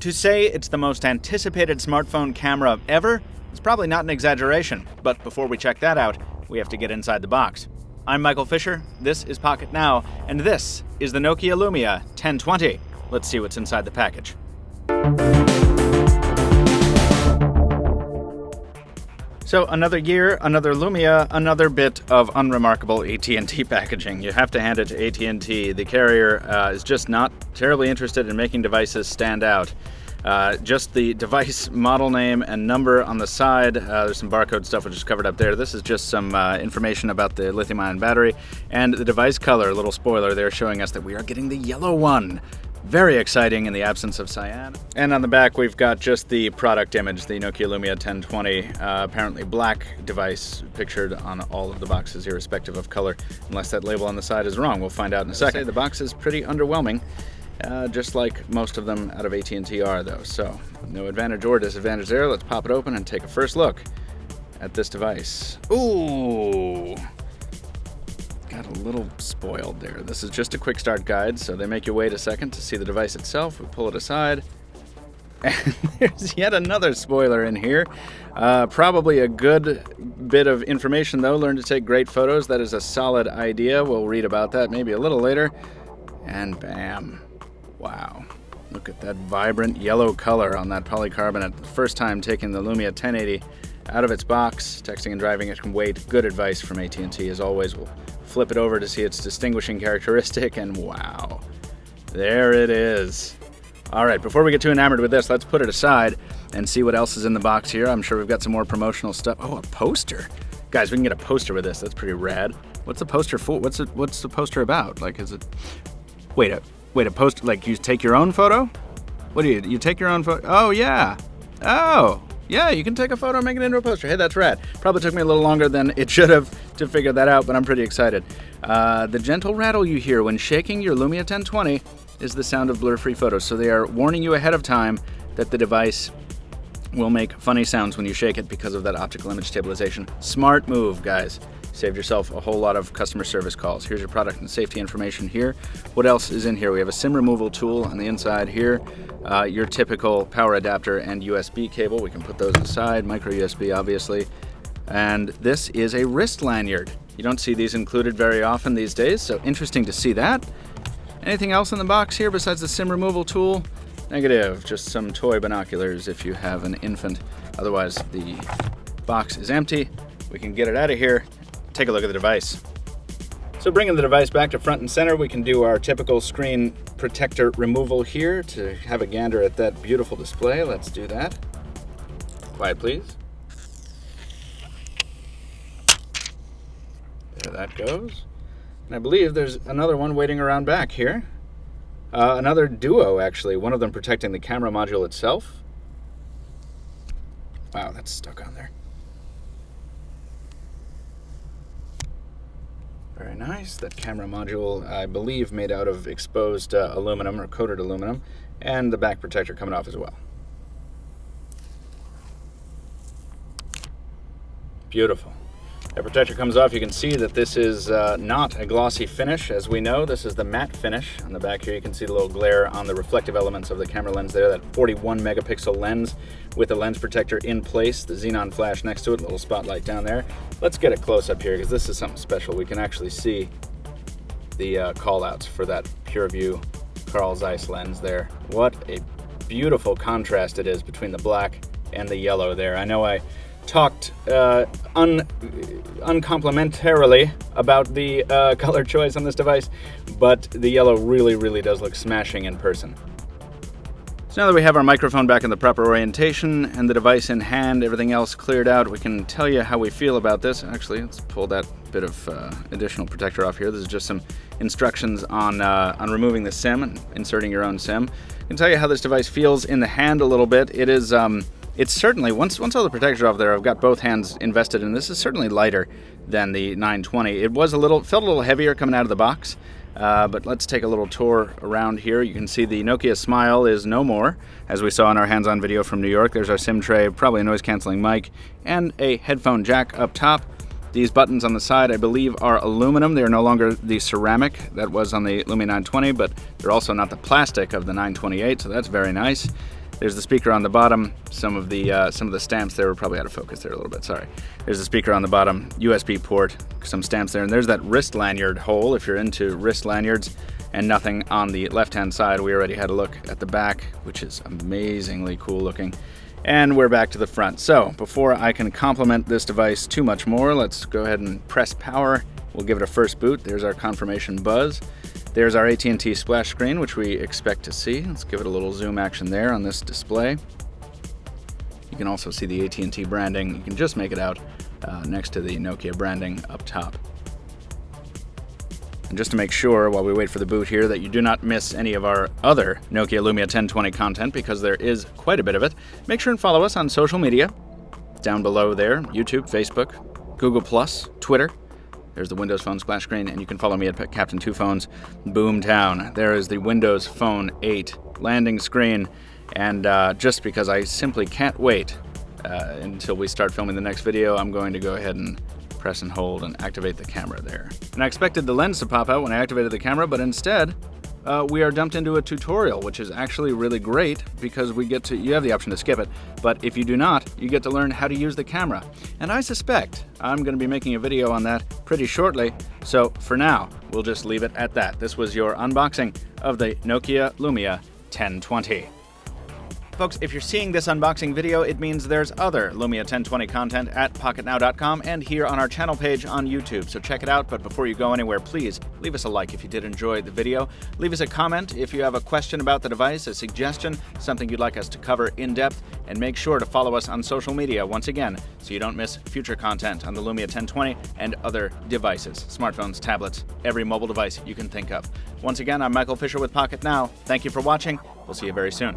To say it's the most anticipated smartphone camera ever is probably not an exaggeration, but before we check that out, we have to get inside the box. I'm Michael Fisher, this is Pocket Now, and this is the Nokia Lumia 1020. Let's see what's inside the package. So another year, another Lumia, another bit of unremarkable AT&T packaging. You have to hand it to AT&T. The carrier is just not terribly interested in making devices stand out. Just the device model name and number on the side. There's some barcode stuff which is covered up there. This is just some information about the lithium-ion battery. And the device color, a little spoiler there, showing us that we are getting the yellow one. Very exciting in the absence of cyan. And on the back, we've got just the product image, the Nokia Lumia 1020, apparently black device pictured on all of the boxes, irrespective of color, unless that label on the side is wrong. We'll find out in a second. The box is pretty underwhelming, just like most of them out of AT&T are, though. So no advantage or disadvantage there. Let's pop it open and take a first look at this device. Ooh! Got a little spoiled there. This is just a quick start guide, so they make you wait a second to see the device itself. We pull it aside, and there's yet another spoiler in here. Probably a good bit of information, though. Learn to take great photos. That is a solid idea. We'll read about that maybe a little later. And bam. Wow. Look at that vibrant yellow color on that polycarbonate. The first time taking the Lumia 1080 out of its box. Texting and driving it can wait. Good advice from AT&T, as always. We'll flip it over to see its distinguishing characteristic, and wow, there it is. All right, before we get too enamored with this, let's put it aside and see what else is in the box here. I'm sure we've got some more promotional stuff. Oh, a poster. Guys, we can get a poster with this. That's pretty rad. What's the poster for? What's the poster about? Like, is it... Wait, a poster, like you take your own photo? What do you take your own photo? Oh, yeah. Oh, yeah, you can take a photo and make it into a poster. Hey, that's rad. Probably took me a little longer than it should have to figure that out, but I'm pretty excited. The gentle rattle you hear when shaking your Lumia 1020 is the sound of blur-free photos. So they are warning you ahead of time that the device will make funny sounds when you shake it because of that optical image stabilization. Smart move, guys. Saved yourself a whole lot of customer service calls. Here's your product and safety information here. What else is in here? We have a SIM removal tool on the inside here. Your typical power adapter and USB cable. We can put those aside. Micro USB, obviously. And this is a wrist lanyard. You don't see these included very often these days, so interesting to see that. Anything else in the box here besides the SIM removal tool? Negative. Just some toy binoculars if you have an infant. Otherwise, the box is empty. We can get it out of here. Take a look at the device. So bringing the device back to front and center, we can do our typical screen protector removal here to have a gander at that beautiful display. Let's do that. Quiet, please. There that goes. And I believe there's another one waiting around back here. Another duo, actually. One of them protecting the camera module itself. Wow, that's stuck on there. Very nice. That camera module, I believe, made out of exposed aluminum or coated aluminum, and the back protector coming off as well. Beautiful. That protector comes off. You can see that this is not a glossy finish. As we know, this is the matte finish. On the back here, you can see the little glare on the reflective elements of the camera lens there, that 41 megapixel lens with the lens protector in place, the xenon flash next to it, a little spotlight down there. Let's get a close up here because this is something special. We can actually see the call outs for that PureView Carl Zeiss lens there. What a beautiful contrast it is between the black and the yellow there. I know I talked uncomplimentarily about the color choice on this device, but the yellow really does look smashing in person. So now that we have our microphone back in the proper orientation and the device in hand, everything else cleared out, we can tell you how we feel about this. Actually, let's pull that bit of additional protector off here. This is just some instructions on removing the SIM and inserting your own SIM. I can tell you how this device feels in the hand a little bit. It is it's certainly, once all the protectors are off there, I've got both hands invested in this. Is certainly lighter than the 920. It was felt a little heavier coming out of the box, but let's take a little tour around here. You can see the Nokia Smile is no more, as we saw in our hands-on video from New York. There's our SIM tray, probably a noise-canceling mic, and a headphone jack up top. These buttons on the side, I believe, are aluminum. They are no longer the ceramic that was on the Lumia 920, but they're also not the plastic of the 928, so that's very nice. There's the speaker on the bottom. Some of the stamps there were probably out of focus there a little bit. Sorry. There's the speaker on the bottom, USB port, some stamps there, and there's that wrist lanyard hole if you're into wrist lanyards. And nothing on the left-hand side. We already had a look at the back, which is amazingly cool looking. And we're back to the front. So before I can compliment this device too much more, let's go ahead and press power. We'll give it a first boot. There's our confirmation buzz. There's our AT&T splash screen, which we expect to see. Let's give it a little zoom action there on this display. You can also see the AT&T branding. You can just make it out next to the Nokia branding up top. And just to make sure, while we wait for the boot here, that you do not miss any of our other Nokia Lumia 1020 content, because there is quite a bit of it, make sure and follow us on social media. Down below there, YouTube, Facebook, Google+, Twitter. There's the Windows Phone splash screen, and you can follow me at Captain Two Phones, Boomtown. There is the Windows Phone 8 landing screen, and just because I simply can't wait until we start filming the next video, I'm going to go ahead and press and hold and activate the camera there. And I expected the lens to pop out when I activated the camera, but instead we are dumped into a tutorial, which is actually really great because you have the option to skip it, but if you do not, you get to learn how to use the camera. And I suspect I'm going to be making a video on that pretty shortly, so for now, we'll just leave it at that. This was your unboxing of the Nokia Lumia 1020. Folks, if you're seeing this unboxing video, it means there's other Lumia 1020 content at PocketNow.com and here on our channel page on YouTube, so check it out. But before you go anywhere, please leave us a like if you did enjoy the video. Leave us a comment if you have a question about the device, a suggestion, something you'd like us to cover in depth, and make sure to follow us on social media once again so you don't miss future content on the Lumia 1020 and other devices, smartphones, tablets, every mobile device you can think of. Once again, I'm Michael Fisher with Pocket Now. Thank you for watching. We'll see you very soon.